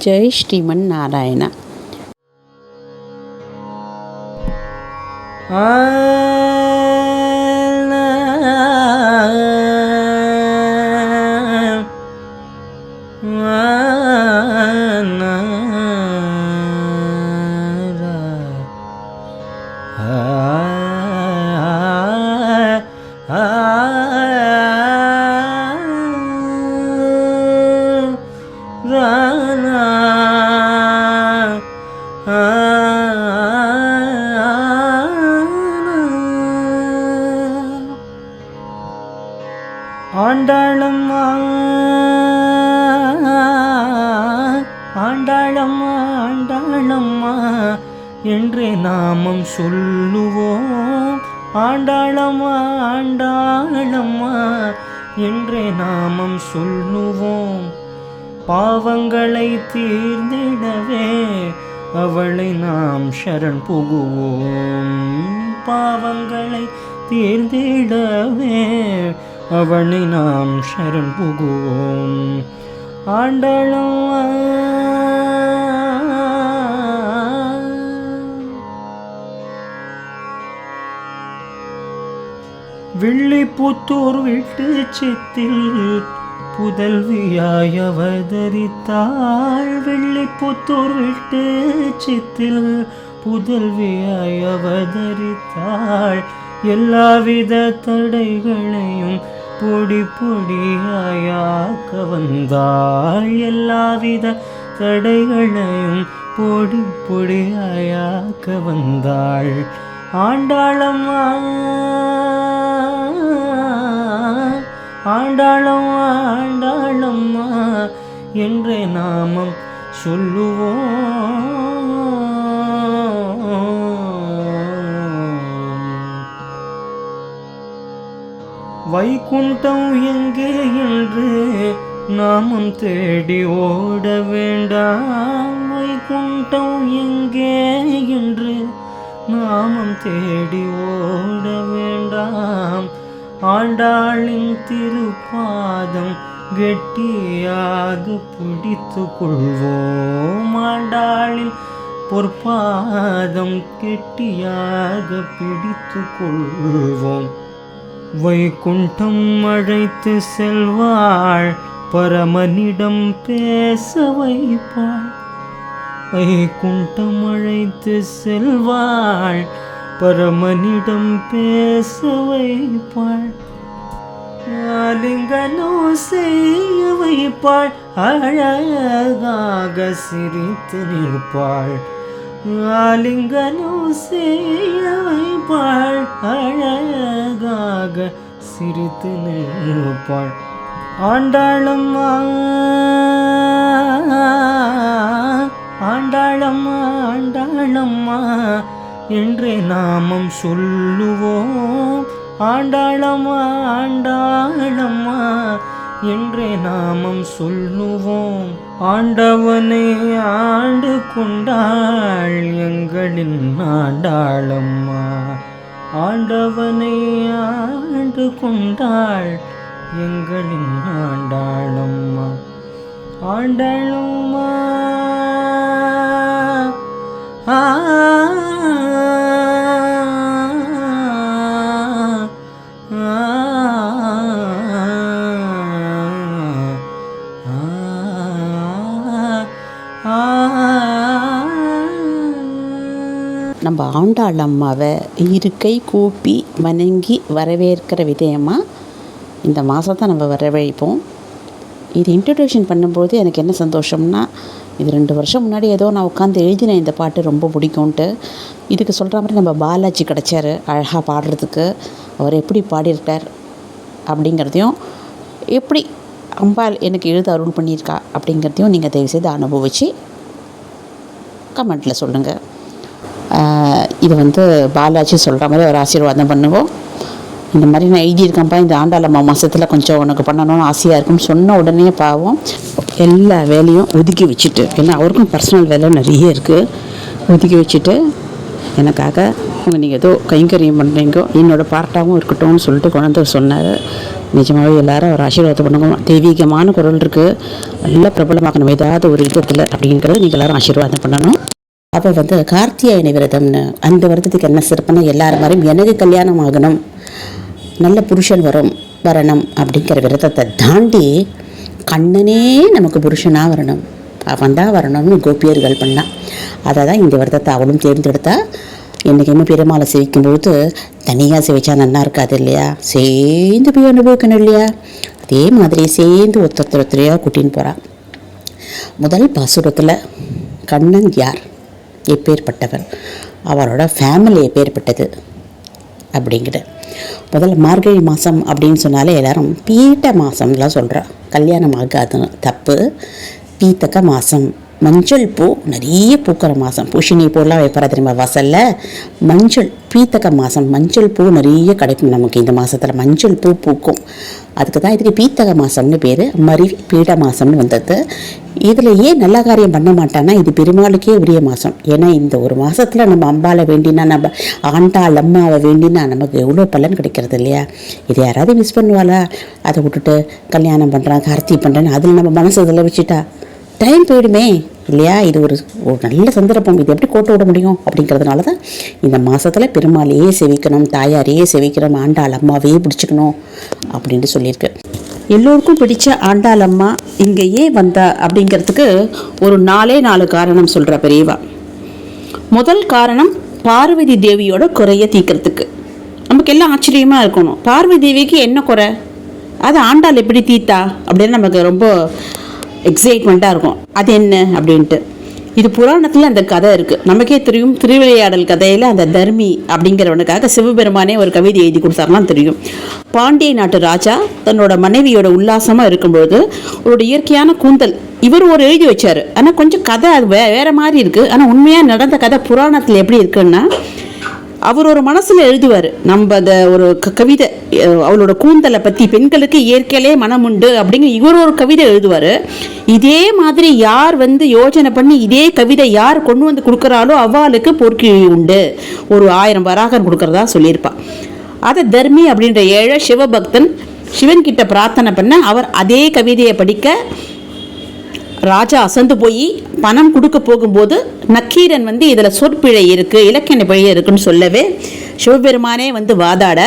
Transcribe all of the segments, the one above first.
ஜெய் ஸ்ரீமன் நாராயண. ஆண்டாளம்மா ஆண்டாளம்மா ஆண்டாளம்மா என்றே நாமம் சொல்லுவோம். ஆண்டாளம்மா ஆண்டாளம்மா என்றே நாமம் சொல்லுவோம். பாவங்களை தீர்ந்திடவே அவளை நாம் சரண் புகுவோம். பாவங்களை தீர்ந்திடவே அவளை நாம் சரண் புகுவோம். ஆண்டாளம்மா வில்லிபுத்தூர் விட்டு சித்தில் புதல்வியாய் அவதரித்தாள். வில்லிபுத்தூர் விட்டு சித்தில் புதல்வியாய் அவதரித்தாள். எல்லாவித தடைகளையும் பொடி பொடியாயாக்க வந்தாள். எல்லாவித தடைகளையும் பொடி பொடியாயாக்க வந்தாள். ஆண்டாளம்மா ஆண்டாளம்மா ஆண்டாளம்மா என்றே நாமம் சொல்லுவோம். வைகுண்டம் எங்கே என்று நாமம் தேடி ஓட வேண்டாம். வைகுண்டம் எங்கே என்று நாமம் தேடி ஓட வேண்டாம். ஆண்டாளின் திருப்பாதம் கெட்டியாக பிடித்து கொள்வோம். ஆண்டாளின் பொற்பாதம் கெட்டியாக பிடித்து கொள்வோம். வைகுண்டம் அழைத்து செல்வாள், பரமனிடம் பேச வைப்பாள். வைகுண்டம் அழைத்து செல்வாள், பரமனிடம் பேச வைப்பாள். ஆலிங்கனோ செய்ய வைப்பாள், அழகாக சிரித்து நிற்பாள். ஆலிங்கனோ செய்ய வைப்பாள், அழகாக சிரித்து நிற்பாள். ஆண்டாளம்மா ஆண்டாளம்மா ஆண்டாளம்மா என்றே நாமம் சொல்லுவோம். ஆண்டாளம்மா ஆண்டாளம்மா என்றே நாமம் சொல்லுவோம். ஆண்டவனை ஆண்டு கொண்டாள் எங்களின் ஆண்டாளம்மா. ஆண்டவனை ஆண்டு கொண்டாள் எங்களின் ஆண்டாளம்மா. ஆண்டாளம்மா நம்ம ஆண்டாள் அம்மாவை இருக்கை கூப்பி வணங்கி வரவேற்கிற விதயமாக இந்த மாதத்தை நம்ம வரவழைப்போம். இது இன்ட்ரடியூஷன் பண்ணும்போது எனக்கு என்ன சந்தோஷம்னா, இது 2 வருஷம் முன்னாடி ஏதோ நான் உட்காந்து எழுதினேன் இந்த பாட்டு ரொம்ப பிடிக்கும்ன்ட்டு. இதுக்கு சொல்கிற மாதிரி நம்ம பாலாஜி கிடச்சார் அழகாக பாடுறதுக்கு. அவர் எப்படி பாடியிருக்கார் அப்படிங்கிறதையும், எப்படி அம்பாள் எனக்கு எழுத அருள் பண்ணியிருக்கா அப்படிங்கிறதையும் நீங்கள் தயவுசெய்து அனுபவித்து கமெண்ட்டில் சொல்லுங்கள். இது பாலாஜி சொல்கிற மாதிரி ஒரு ஆசீர்வாதம் பண்ணுவோம். இந்த மாதிரி நான் எழுதியிருக்கேன்ப்பா, இந்த ஆண்டாளம்மா மாதத்தில் கொஞ்சம் உனக்கு பண்ணணும்னு ஆசையாக இருக்கும்னு சொன்ன உடனே பாவம் எல்லா வேலையும் ஒதுக்கி வச்சுட்டு, ஏன்னா அவருக்கும் பர்சனல் வேலை நிறைய இருக்குது, ஒதுக்கி வச்சுட்டு எனக்காக நீங்கள் ஏதோ கைங்கரியம் பண்ணுறீங்கோ, என்னோடய பார்ட்டாகவும் இருக்கட்டும்னு சொல்லிட்டு குழந்தை சொன்னார். நிஜமாகவே எல்லாரும் ஒரு ஆசீர்வாதம் பண்ணுங்க. தெய்வீகமான குரல் இருக்குது, நல்லா பிரபலமாக்கணும் ஏதாவது ஒரு விதத்தில் அப்படிங்கிறது நீங்கள் எல்லாரும் ஆசீர்வாதம் பண்ணணும். அப்போ கார்த்தியாயனி விரதம்னு அந்த விரதத்துக்கு என்ன சிறப்புன்னா, எல்லாரும் மாதிரியும் எனக்கு கல்யாணம் ஆகணும், நல்ல புருஷன் வரணும் அப்படிங்கிற விரதத்தை தாண்டி கண்ணனே நமக்கு புருஷனாக வரணும், அவன் தான் வரணும்னு கோபியர்கள் பண்ணான். அதை தான் இந்த விரதத்தை அவளும் தேர்ந்தெடுத்தா. என்றைக்குமே பெருமாளை சேவிக்கும்போது தனியாக சேவிச்சா நல்லா இருக்காது இல்லையா, சேர்ந்து போய் அனுபவிக்கணும் இல்லையா. அதே மாதிரி சேர்ந்து ஒருத்தரையாக கூட்டின்னு போகிறான். முதல் பாசுரத்தில் கண்ணன் யார், எப்பேற்பட்டவர், அவரோட ஃபேமிலி எப்பேற்பட்டது அப்படிங்கிற முதல்ல மார்கழி மாதம் அப்படின்னு சொன்னாலே எல்லாரும் பீட்ட மாதம்லாம் சொல்கிறா. கல்யாணம் ஆகாதுன்னு தப்பு. பீத்தக்க மாதம், மஞ்சள் பூ நிறைய பூக்கிற மாதம். பூஷணி பூலாம் வைப்பாரா தெரியுமா வாசலில், மஞ்சள் பீத்தக்க மாதம், மஞ்சள் பூ நிறைய கிடைக்கும் நமக்கு இந்த மாதத்தில். மஞ்சள் பூ பூக்கும், அதுக்கு தான் இதுக்கு பீத்தக மாதம்னு பேர். மறி பீட மாதம்னு வந்தது. இதில் ஏன் நல்ல காரியம் பண்ண மாட்டான்னா, இது பெருமாளுக்கே உரிய மாதம். ஏன்னா இந்த ஒரு மாதத்தில் நம்ம அம்பாவை வேண்டினா, நம்ம ஆண்டாள் அம்மாவை வேண்டினா நமக்கு எவ்வளோ பலன் கிடைக்கிறது இல்லையா. இதை யாராவது மிஸ் பண்ணுவாளா, அதை விட்டுட்டு கல்யாணம் பண்ணுறான் கார்த்திகை பண்ணுறேன்னு அதில் நம்ம மனசு இதில் வச்சுட்டா டைம் போயிடுமே இல்லையா. இது ஒரு நல்ல சந்தர்ப்பம், இது எப்படி கோட்டை விட முடியும் அப்படிங்கிறதுனால தான் இந்த மாதத்தில் பெருமாளையே சேவிக்கணும், தாயாரையே சேவிக்கணும், ஆண்டாள் அம்மாவையே பிடிச்சிக்கணும் அப்படின்ட்டு சொல்லியிருக்கு. எல்லோருக்கும் பிடிச்ச ஆண்டாள் அம்மா இங்கே ஏன் வந்தா அப்படிங்கிறதுக்கு ஒரு 4 காரணம் சொல்கிற பெரியவா. முதல் காரணம் பார்வதி தேவியோட குறைய தீர்க்கறதுக்கு. நமக்கு எல்லாம் ஆச்சரியமாக இருக்கணும், பார்வதி தேவிக்கு என்ன குறை, அது ஆண்டாள் எப்படி தீர்த்தா அப்படின்னு நமக்கு ரொம்ப எக்ஸைட்மெண்ட்டாக இருக்கும். அது என்ன அப்படின்ட்டு இது புராணத்தில் அந்த கதை இருக்குது, நமக்கே தெரியும். திருவிளையாடல் கதையில் அந்த தர்மி அப்படிங்கிறவனுக்காக சிவபெருமானே ஒரு கவிதை எழுதி கொடுத்தாருலாம் தெரியும். பாண்டிய நாட்டு ராஜா தன்னோட மனைவியோட உல்லாசமாக இருக்கும்பொழுது ஒரு இயற்கையான கூந்தல் இவர் ஒரு எழுதி வச்சார். ஆனால் கொஞ்சம் கதை அது வேறு மாதிரி இருக்குது. ஆனால் உண்மையாக நடந்த கதை புராணத்தில் எப்படி இருக்குன்னா, அவர் ஒரு மனசில் எழுதுவார். நம்ம அந்த ஒரு கவிதை அவளோட கூந்தலை பற்றி, பெண்களுக்கு இயற்கையிலே மனம் உண்டு அப்படிங்கிற இவர் ஒரு கவிதை எழுதுவார். இதே மாதிரி யார் யோசனை பண்ணி இதே கவிதை யார் கொண்டு வந்து கொடுக்குறாளோ அவளுக்கு பொறுக்கி உண்டு, ஒரு 1000 வராகன் கொடுக்குறதா சொல்லியிருப்பாள். அதை தர்மி அப்படின்ற ஏழை சிவபக்தன் சிவன்கிட்ட பிரார்த்தனை பண்ண, அவர் அதே கவிதையை படிக்க ராஜா அசந்து போய் பணம் கொடுக்க போகும்போது நக்கீரன் இதில் சொற்பிழை இருக்குது, இலக்கண பிழை இருக்குன்னு சொல்லவே சிவபெருமானே வாதாட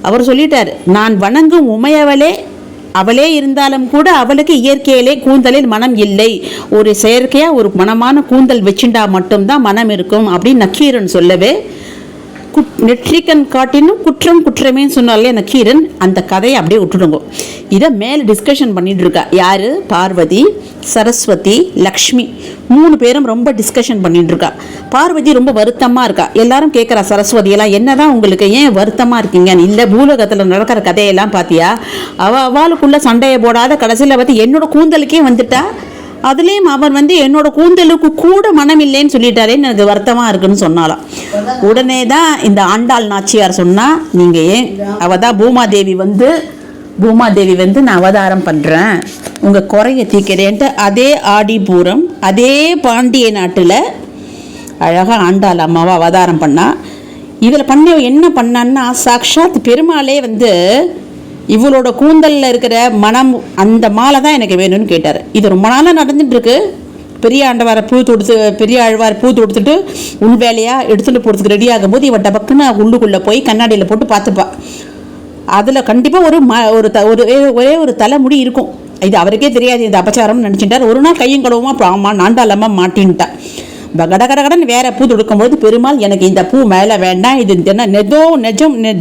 அவர் சொல்லிட்டார், நான் வணங்கும் உமையவளே அவளே இருந்தாலும் கூட அவளுக்கு இயற்கையிலே கூந்தலில் மனம் இல்லை, ஒரு செயற்கையாக ஒரு மனமான கூந்தல் வச்சுண்டா மட்டும்தான் மனம் இருக்கும் அப்படின்னு நக்கீரன் சொல்லவே, நெற்றிக்கண் காட்டினும் குற்றம் குற்றமே சொன்னாலே நக்கீரன் அந்த கதையை அப்படியே விட்டுடுங்க. இதை மேலே டிஸ்கஷன் பண்ணிட்டு இருக்கா யாரு, பார்வதி, சரஸ்வதி, லக்ஷ்மி 3 பேரும் ரொம்ப டிஸ்கஷன் பண்ணிட்டு இருக்கா. பார்வதி ரொம்ப வருத்தமாக இருக்கா. எல்லாரும் கேட்குறா சரஸ்வதியெல்லாம், என்னதான் உங்களுக்கு ஏன் வருத்தமாக இருக்கீங்க, இல்லை பூலோகத்தில் நடக்கிற கதையெல்லாம் பார்த்தியா, அவளுக்குள்ள சண்டையை போடாத கடைசியில் என்னோட கூந்தலுக்கே வந்துட்டா, அதுலேயும் அவர் என்னோட கூந்தலுக்கு கூட மனம் இல்லைன்னு சொல்லிட்டாரேன்னு எனக்கு வருத்தமாக இருக்குன்னு சொன்னாலாம். உடனே தான் இந்த ஆண்டாள் நாச்சியார் சொன்னா, நீங்கள் ஏன் அவள் தான் பூமாதேவி நான் அவதாரம் பண்ணுறேன் உங்கள் குறைய தீக்கிறேன்ட்டு அதே ஆடிப்பூரம் அதே பாண்டிய நாட்டில் அழகாக ஆண்டாள் அம்மாவை அவதாரம் பண்ணா. இதில் என்ன பண்ணான்னா, சாக்ஷாத் பெருமாளே இவளோட கூந்தலில் இருக்கிற மனம் அந்த மாலை தான் எனக்கு வேணும்னு கேட்டார். இது ரொம்ப நாளாக நடந்துட்டுருக்கு. பெரிய ஆழ்வார் பூ தொடுத்துட்டு உள் வேலையாக எடுத்துகிட்டு போகிறதுக்கு ரெடி ஆகும்போது இவன் டபக்குன்னு உள்ளுக்குள்ளே போய் கண்ணாடியில் போட்டு பார்த்துப்பா. அதில் கண்டிப்பாக ஒரே ஒரு தலைமுடி இருக்கும். இது அவருக்கே தெரியாது, இந்த அபச்சாரம்னு நினச்சிட்டார். ஒரு நாள் கையும் கழுவுமா ஆமாம் நாண்டாலம்மா மாட்டின்ட்டான். கடகடன்னு வேற பூ தொடுக்கும்போது பெருமாள் எனக்கு இந்த பூ மேலே வேண்டாம், இது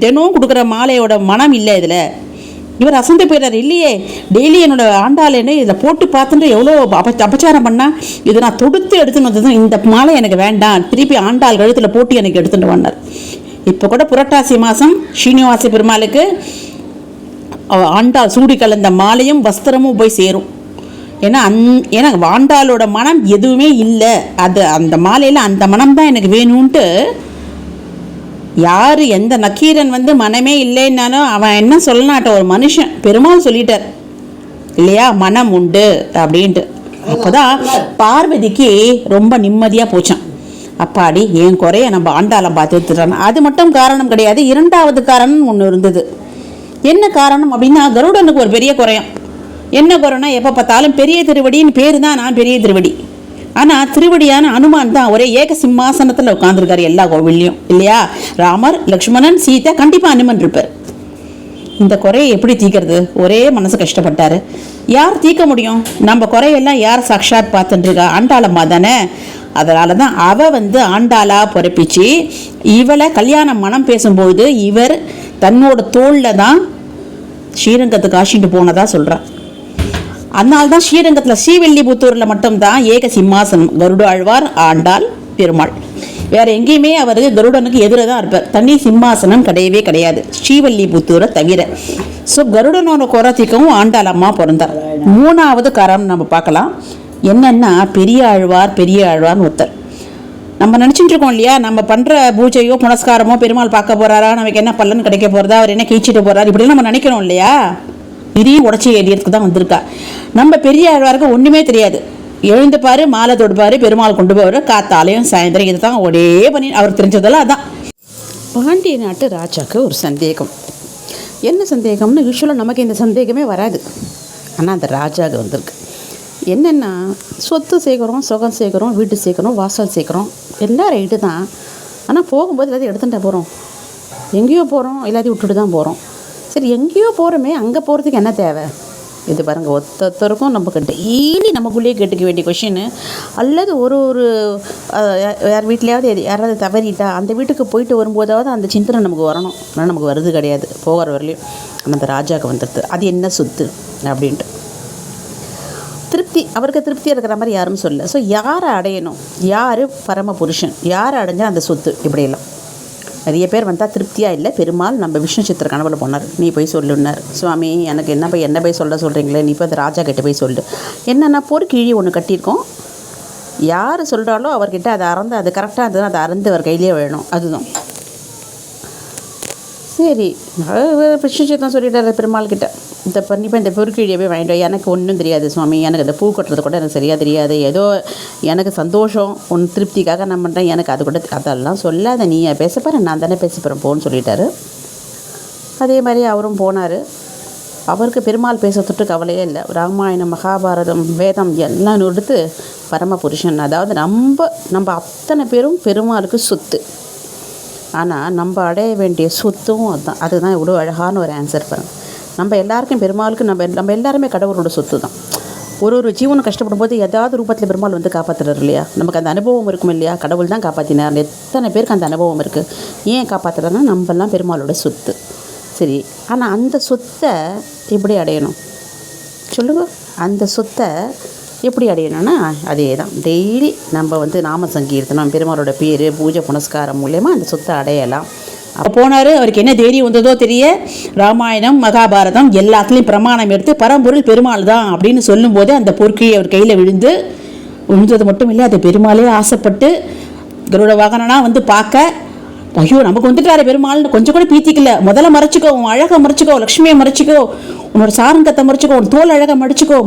தினம் கொடுக்குற மாலையோட மனம் இல்லை இதில். இவர் அசந்து போயிடார், இல்லையே டெய்லி என்னோட ஆண்டாள் என்ன இதில் போட்டு பார்த்துட்டு எவ்வளோ அபச்சாரம் பண்ணால் இதை நான் தொடுத்து எடுத்துன்னு வந்தது, இந்த மாலை எனக்கு வேண்டாம், திருப்பி ஆண்டாள் கழுத்தில் போட்டு எனக்கு எடுத்துகிட்டு வந்தார். இப்போ கூட புரட்டாசி மாதம் ஸ்ரீனிவாச பெருமாளுக்கு ஆண்டாள் சூடி கலந்த மாலையும் வஸ்திரமும் போய் சேரும். ஏன்னா ஆண்டாளோட மனம் எதுவுமே இல்லை, அது அந்த மாலையில் அந்த மனம் தான் எனக்கு வேணும்ன்ட்டு யார் எந்த நக்கீரன் மனமே இல்லைன்னாலும் அவன் என்ன சொல்லனாட்ட ஒரு மனுஷன் பெருமாள் சொல்லிட்டார் இல்லையா, மனம் உண்டு அப்படின்ட்டு. அப்போதான் பார்வதிக்கு ரொம்ப நிம்மதியாக போச்சான். அப்பாடி என் குறைய நம்ம ஆண்டாளை பார்த்து எடுத்துட்டான். அது மட்டும் காரணம் கிடையாது, 2வது காரணம் ஒன்று இருந்தது. என்ன காரணம் அப்படின்னா கருடனுக்கு ஒரு பெரிய குறையும். என்ன குறைனா எப்போ பார்த்தாலும் பெரிய திருவடின்னு பேர் தான், நான் பெரிய திருவடி. ஆனால் திருவடியான அனுமான் தான் ஒரே ஏக சிம்மாசனத்தில் உட்காந்துருக்காரு எல்லா கோவில்லையும் இல்லையா. ராமர், லக்ஷ்மணன், சீதா, கண்டிப்பாக அனுமன் இருப்பார். இந்த குறையை எப்படி தீக்கிறது? ஒரே மனசு கஷ்டப்பட்டார். யார் தீர்க்க முடியும்? நம்ம குறையெல்லாம் யார் சாட்சாத் பார்த்துட்டுருக்கா? ஆண்டாளம்மா தானே. அதனால தான் ஆண்டாளா பொறப்பிச்சு இவளை கல்யாணம் மனம் பேசும்போது இவர் தன்னோட தோளில் தான் ஸ்ரீரங்கத்துக்கு ஆசிட்டு போனதா சொல்கிறார். அதனால தான் ஸ்ரீரங்கத்தில் ஸ்ரீவில்லிபுத்தூரில் மட்டும்தான் ஏக சிம்மாசனம், கருட ஆழ்வார், ஆண்டாள், பெருமாள். வேறு எங்கேயுமே அவர் கருடனுக்கு எதிராக தான் இருப்பார். தனி சிம்மாசனம் கிடையவே கிடையாது ஸ்ரீவில்லிபுத்தூரை தவிர. ஸோ கருடனோட குறத்திக்கவும் ஆண்டாள் அம்மா பிறந்தார். மூணாவது காரணம் நம்ம பார்க்கலாம். என்னென்னா பெரிய ஆழ்வார்னு ஒருத்தர். நம்ம நினச்சிட்டு இருக்கோம் இல்லையா, நம்ம பண்ணுற பூஜையோ புனஸ்காரமோ பெருமாள் பார்க்க போகிறாரா, நமக்கு என்ன பலன் கிடைக்க போகிறதா, அவர் என்ன கீச்சிட்டு போகிறார், இப்படின்னு நம்ம நினைக்கிறோம் இல்லையா. இதையும் உடச்சி எரியறதுக்கு தான் வந்திருக்கா. நம்ம பெரிய ஆழ்வாருக்கு ஒன்றுமே தெரியாது. எழுந்துப்பார், மாலை தொடுப்பார், பெருமாள் கொண்டு போவார், காத்தாலையும் சாயந்தரம். இது தான் ஒரே பண்ணி அவர் தெரிஞ்சதெல்லாம் அதான். பாண்டிய நாட்டு ராஜாவுக்கு ஒரு சந்தேகம். என்ன சந்தேகம்னு யூஸ்வலாக நமக்கு இந்த சந்தேகமே வராது. ஆனால் அந்த ராஜாவுக்கு வந்திருக்கு. என்னென்னா சொத்து சேர்க்குறோம், சுகம் சேர்க்குறோம், வீட்டு சேர்க்குறோம், வாசல் சேர்க்குறோம், எல்லாம் ரைட்டு தான். ஆனால் போகும்போது எல்லாத்தையும் எடுத்துகிட்டு போகிறோம். எங்கேயோ போகிறோம், எல்லாத்தையும் விட்டுட்டு தான் போகிறோம். சரி, எங்கேயோ போகிறோமே, அங்கே போகிறதுக்கு என்ன தேவை? இது பாருங்கள், ஒருத்தருக்கும் நமக்கு டெய்லி நமக்குள்ளேயே கேட்டுக்க வேண்டிய கொஷின். அல்லது ஒரு யார் வீட்லையாவது யாராவது தவறிட்டா அந்த வீட்டுக்கு போயிட்டு வரும்போதாவது அந்த சிந்தனை நமக்கு வரணும். ஆனால் நமக்கு வருது கிடையாது, போகிற வரலையும். ஆனால் அந்த ராஜாவுக்கு வந்துடுது. அது என்ன சொத்து அப்படின்ட்டு திருப்தி, அவருக்கு திருப்தியாக இருக்கிற மாதிரி யாரும் சொல்ல. ஸோ யாரை அடையணும், யார் பரம புருஷன், யாரை அடைஞ்சால் அந்த சொத்து, இப்படியெல்லாம் நிறைய பேர் வந்தால் திருப்தியாக இல்லை. பெருமாள் நம்ம விஷ்ணு சித்திர கனவுல போனார். நீ போய் சொல்லுன்னார். சுவாமி, எனக்கு என்ன போய் சொல்கிறீங்களே, நீ போய் அந்த ராஜா கிட்ட போய் சொல்லு. என்னென்னா பொறுக்கிழி ஒன்று கட்டியிருக்கோம், யார் சொல்கிறாலோ அவர்கிட்ட அதை அறந்து, அது கரெக்டாக இருந்ததுன்னா அதை அறந்து அவர் கையிலே வேணும். அதுதான் சரி. விஷ்ணு சித்தம் சொல்லிட்டார் பெருமாள் கிட்ட, இந்த பொறுக்கிழியை போய் வாங்கிட்டு. எனக்கு ஒன்றும் தெரியாது சுவாமி, எனக்கு அந்த பூ கட்டுறது கூட எனக்கு சரியாக தெரியாது. ஏதோ எனக்கு சந்தோஷம், ஒன்று திருப்திக்காக நான் பண்ணுறேன், எனக்கு அது கூட அதெல்லாம் சொல்லாத, நீ பேசப்பாரு, நான் தானே பேசிப்பேன் போன்னு சொல்லிட்டாரு. அதே மாதிரி அவரும் போனார். அவருக்கு பெருமாள் பேசுறதுட்டு கவலையே இல்லை. ராமாயணம், மகாபாரதம், வேதம் எல்லாம் எடுத்து பரமபுருஷன். அதாவது நம்ம அத்தனை பேரும் பெருமாளுக்கு சொத்து. ஆனால் நம்ம அடைய வேண்டிய சொத்தும் அதுதான் இவ்வளோ அழகான ஒரு ஆன்சர் பாருங்கள். நம்ம எல்லாருக்கும் பெருமாளுக்கு நம்ம எல்லாருமே கடவுளோட சொத்து தான். ஒரு ஜீவனும் கஷ்டப்படும் போது ஏதாவது ரூபத்தில் பெருமாள் வந்து காப்பாற்றுறாரு இல்லையா. நமக்கு அந்த அனுபவம் இருக்கும் இல்லையா, கடவுள் தான் காப்பாற்றினார். எத்தனை பேருக்கு அந்த அனுபவம் இருக்குது. ஏன் காப்பாற்றுறாருன்னா நம்மெல்லாம் பெருமாளோட சொத்து. சரி, ஆனால் அந்த சொத்தை எப்படி அடையணும் சொல்லுங்கள்? அந்த சொத்தை எப்படி அடையணும்னா அதே தான், டெய்லி நம்ம நாம சங்கீர்த்தனம், பெருமாளோட பேர், பூஜை புனஸ்காரம் மூலயமா அந்த சொத்தை அடையலாம். அப்போ போனார். அவருக்கு என்ன தைரியம் வந்ததோ தெரிய, ராமாயணம், மகாபாரதம் எல்லாத்துலேயும் பிரமாணம் எடுத்து பரம்பொருள் பெருமாள் தான் அப்படின்னு சொல்லும்போது அந்த பொற்கையை அவர் கையில் விழுந்தது மட்டும் இல்லை, அது பெருமாளே ஆசைப்பட்டு கருட வாகனனா பார்க்க, ஐயோ நமக்கு வந்துட்டாரு பெருமாள்னு கொஞ்சம் கூட பீத்திக்கல. முதல்ல மறைச்சிக்கோ, உன் அழகை மறைச்சிக்கோ, லக்ஷ்மியை மறைச்சிக்கோ, உன்னோட சாரங்கத்தை மறைச்சிக்கோ, உன் தோல் அழகை மறைச்சிக்கோ,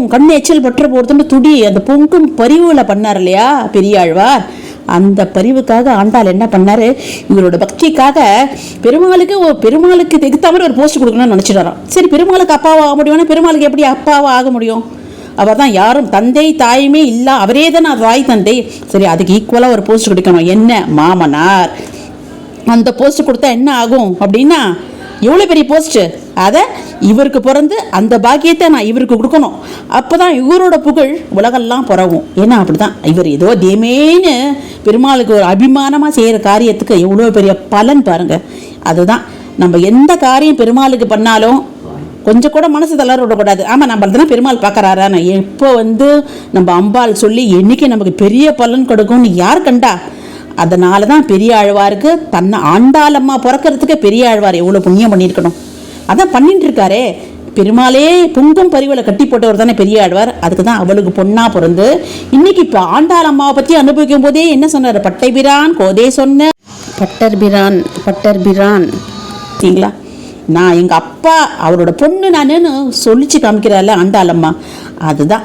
உன் கண்ணு எச்சல் பற்ற போகிறதுன்னு துடி அந்த பொங்கும் பரிவுல பண்ணார் இல்லையா பெரிய ஆழ்வார். அந்த பரிவுக்காக ஆண்டாள் என்ன பண்ணார், இவரோட பக்திக்காக பெருமாளுக்கு தெகுத்த மாதிரி ஒரு போஸ்ட் கொடுக்கணும்னு நினச்சிட்டாராம். சரி, பெருமாளுக்கு அப்பாவாக ஆக முடியும்னா பெருமாளுக்கு எப்படி அப்பாவாக ஆக முடியும்? அவர் தான் யாரும் தந்தை தாயுமே இல்லை, அவரே தான் தாய் தந்தை. சரி, அதுக்கு ஈக்குவலாக ஒரு போஸ்ட் கொடுக்கணும். என்ன மாமனார், அந்த போஸ்ட் கொடுத்தா என்ன ஆகும் அப்படின்னா எவ்வளோ பெரிய போஸ்ட்டு, அதை இவருக்கு பிறந்து அந்த பாக்கியத்தை நான் இவருக்கு கொடுக்கணும். அப்போ தான் இவரோட புகழ் உலகெல்லாம் பரவும். ஏன்னா அப்படி தான் இவர் ஏதோ தேமேன்னு பெருமாளுக்கு ஒரு அபிமானமாக செய்கிற காரியத்துக்கு எவ்வளோ பெரிய பலன் பாருங்கள். அதுதான் நம்ம எந்த காரியம் பெருமாளுக்கு பண்ணாலும் கொஞ்சம் கூட மனசு தளர விடக்கூடாது. ஆமாம், நம்மளது தான் பெருமாள் பார்க்குறாரான்னு எப்போ நம்ம அம்பாள் சொல்லி என்றைக்கு நமக்கு பெரிய பலன் கொடுக்கும்னு யார் கண்டா? அதனால தான் பெரிய ஆழ்வாருக்கு ஆண்டாளம்மா பிறக்கிறதுக்கு பெரிய ஆழ்வார் எவ்வளோ புண்ணியம் பண்ணியிருக்கணும். அதான் பண்ணிட்டு இருக்காரே. பெருமாளே பொங்கும் பரிவலை கட்டி போட்டவர் தானே பெரிய ஆழ்வார். அதுக்கு தான் அவளுக்கு பொண்ணா பிறந்து இன்னைக்கு இப்போ ஆண்டாளம்மாவை பற்றி அனுபவிக்கும் போதே என்ன சொன்னார், பட்டைபிரான் கோதே சொன்ன பட்டர்பிரான் சரிங்களா, நான் எங்கள் அப்பா அவரோட பொண்ணு நானுன்னு சொல்லிச்சு காமிக்கிறாள் ஆண்டாளம்மா. அதுதான்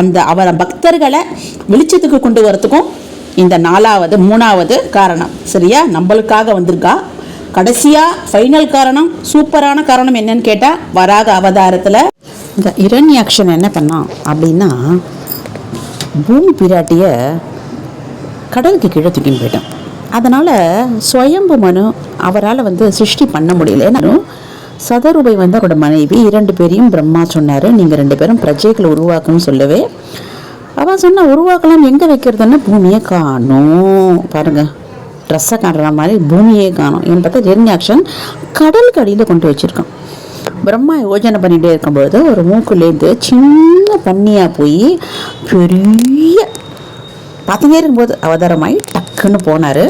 அந்த அவரை பக்தர்களை வெளிச்சத்துக்கு கொண்டு வரத்துக்கும் இந்த மூணாவது காரணம். சரியா, நம்மளுக்காக வந்திருக்கா, கடைசியாக ஃபைனல் காரணம், சூப்பரான காரணம் என்னன்னு கேட்டால், வராக அவதாரத்தில் இந்த இரண்யாக்ஷன் என்ன பண்ணான் அப்படின்னா, பூமி பிராட்டியை கடலுக்கு கீழே தூக்கின்னு போயிட்டான். அதனால் ஸ்வயம்பு மனு அவரால் சிருஷ்டி பண்ண முடியல. ஏன்னா சதரூபை அவரோட மனைவி 2 பேரையும் பிரம்மா சொன்னார், நீங்கள் 2 பேரும் பிரஜைகளை உருவாக்கணும்னு சொல்லவே அவன் சொன்ன உருவாக்கலாம், எங்கே வைக்கிறதுன்னா பூமியை காணும். பாருங்கள், ட்ரெஸ்ஸை காட்டுற மாதிரி பூமியே காணும். ஏன்னு பார்த்தா இரண்யாக்ஷன் கடலுக்கு அடியில் கொண்டு வச்சுருக்கான். பிரம்மா யோஜனை பண்ணிகிட்டே இருக்கும்பொழுது ஒரு மூக்குலேருந்து சின்ன பன்னியாக போய் பெரிய பார்த்துட்டே இருக்கும்போது அவதாரமாகி டக்குன்னு போனார்.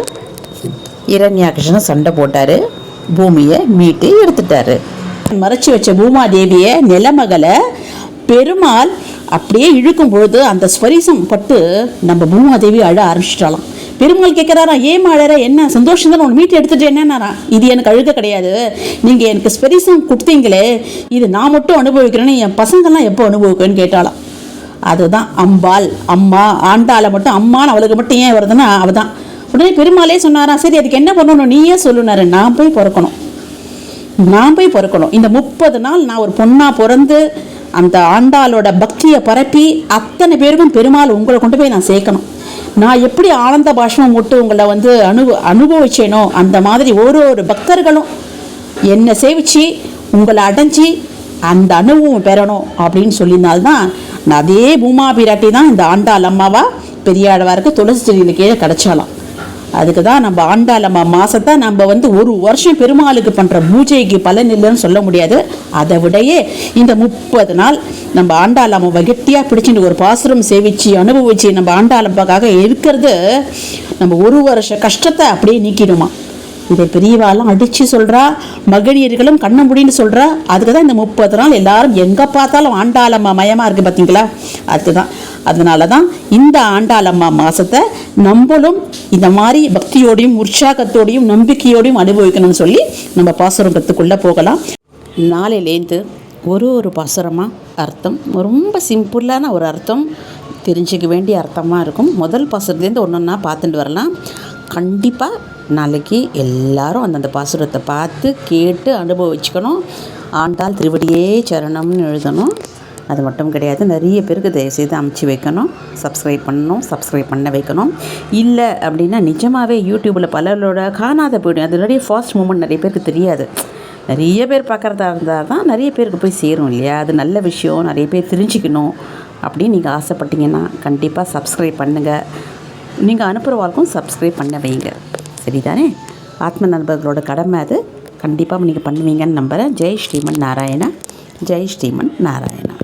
இரண்யாக்ஷன் சண்டை போட்டார், பூமியை மீட்டு எடுத்துட்டாரு. மறைச்சி வச்ச பூமாதேவியை நிலமகளை பெருமாள் அப்படியே இழுக்கும்பொழுது அந்த ஸ்பரிசம் பட்டு நம்ம பூமாதேவி அழ ஆரம்பிச்சிட்டாலாம். பெருமாள் கேட்குறாரா, ஏன் அழற, என்ன சந்தோஷம் தான் உன்னை மீட்டு எடுத்துட்டு என்னன்னா, இது எனக்கு அழுக கிடையாது, நீங்கள் எனக்கு ஸ்பரிசம் கொடுத்தீங்களே, இது நான் மட்டும் அனுபவிக்கிறேன்னு என் பசங்கள்லாம் எப்போ அனுபவிக்கிறேன்னு கேட்டாலாம். அதுதான் அம்பாள், அம்மா. ஆண்டாளை மட்டும் அம்மான்னு அவளுக்கு மட்டும் ஏன் வருதுன்னா அவள் தான். உடனே பெருமாளே சொன்னாரா, சரி அதுக்கு என்ன பண்ணணும் நீயே சொல்லுனாரு, நான் போய் பிறக்கணும். இந்த 30 நாள் நான் ஒரு பொண்ணாக பிறந்து அந்த ஆண்டாளோட பக்தியை பரப்பி அத்தனை பேருக்கும் பெருமாள் உங்களை கொண்டு போய் நான் சேர்க்கணும். நான் எப்படி ஆனந்த பாஷ்பம் விட்டு உங்களை அனுபவிச்சேனோ அந்த மாதிரி ஒரு பக்தர்களும் என்னை சேவிச்சு உங்களை அடைஞ்சி அந்த அனுபவம் பெறணும் அப்படின்னு சொல்லியிருந்தால்தான் அதே பூமா பிராட்டி தான் இந்த ஆண்டாள் அம்மாவா பெரியாழ்வாருக்கு துளசி செடியில் கீழே கிடச்சாலாம். அதுக்கு தான் நம்ம ஆண்டாள் அம்மா மாதத்தை நம்ம ஒரு வருஷம் பெருமாளுக்கு பண்ணுற பூஜைக்கு பலன் இல்லைன்னு சொல்ல முடியாது. அதை விடையே இந்த 30 நாள் நம்ம ஆண்டாள் அம்மாவை கெட்டியாக பிடிச்சிட்டு ஒரு பாசுரம் சேவிச்சு அனுபவிச்சு நம்ம ஆண்டாள் அம்மாக்காக இருக்கிறது நம்ம ஒரு வருஷ கஷ்டத்தை அப்படியே நீக்கிடுமா. இதை பெரியவாலாம் அடித்து சொல்கிறா, மகளிர்களும் கண்ண முடின்னு சொல்கிறா. அதுக்கு தான் இந்த 30 நாள் எல்லாரும் எங்கே பார்த்தாலும் ஆண்டாளம்மா மயமாக இருக்குது பார்த்தீங்களா. அதுதான், அதனால தான் இந்த ஆண்டாளம்மா மாதத்தை நம்மளும் இந்த மாதிரி பக்தியோடையும் உற்சாகத்தோடையும் நம்பிக்கையோடையும் அனுபவிக்கணும்னு சொல்லி நம்ம பாசுரத்துக்குள்ளே போகலாம். நாளையிலேருந்து ஒரு பாசுரமாக அர்த்தம் ரொம்ப சிம்பிளான ஒரு அர்த்தம், தெரிஞ்சிக்க வேண்டிய அர்த்தமாக இருக்கும். முதல் பாசுரத்துலேருந்து ஒன்றா பார்த்துட்டு வரலாம். கண்டிப்பாக நாளைக்கு எல்லாரும் அந்தந்த பாசுரத்தை பார்த்து கேட்டு அனுபவிச்சுக்கணும். ஆண்டாள் திருவடியே சரணம்னு எழுதணும். அது மட்டும் கிடையாது, நிறைய பேருக்கு தயவுசெய்து அமுச்சு வைக்கணும், சப்ஸ்கிரைப் பண்ணணும், சப்ஸ்கிரைப் பண்ண வைக்கணும். இல்லை அப்படின்னா நிஜமாகவே யூடியூப்பில் பலரோட காணாத போய்டும். அது நிறைய ஃபாஸ்ட் மூமெண்ட் நிறைய பேருக்கு தெரியாது. நிறைய பேர் பார்க்குறதா இருந்தால் தான் நிறைய பேருக்கு போய் சேரும் இல்லையா. அது நல்ல விஷயம், நிறைய பேர் தெரிஞ்சுக்கணும் அப்படின்னு நீங்கள் ஆசைப்பட்டீங்கன்னா கண்டிப்பாக சப்ஸ்கிரைப் பண்ணுங்கள். நீங்கள் அனுப்புகிறவாளுக்கும் சப்ஸ்கிரைப் பண்ண வைங்க, சரிதானே. ஆத்ம நண்பர்களோட கடமை அது, கண்டிப்பாக நீங்கள் பண்ணுவீங்கன்னு நம்புகிறேன். ஜெய் ஸ்ரீமன் நாராயணா, ஜெய் ஸ்ரீமன் நாராயணா.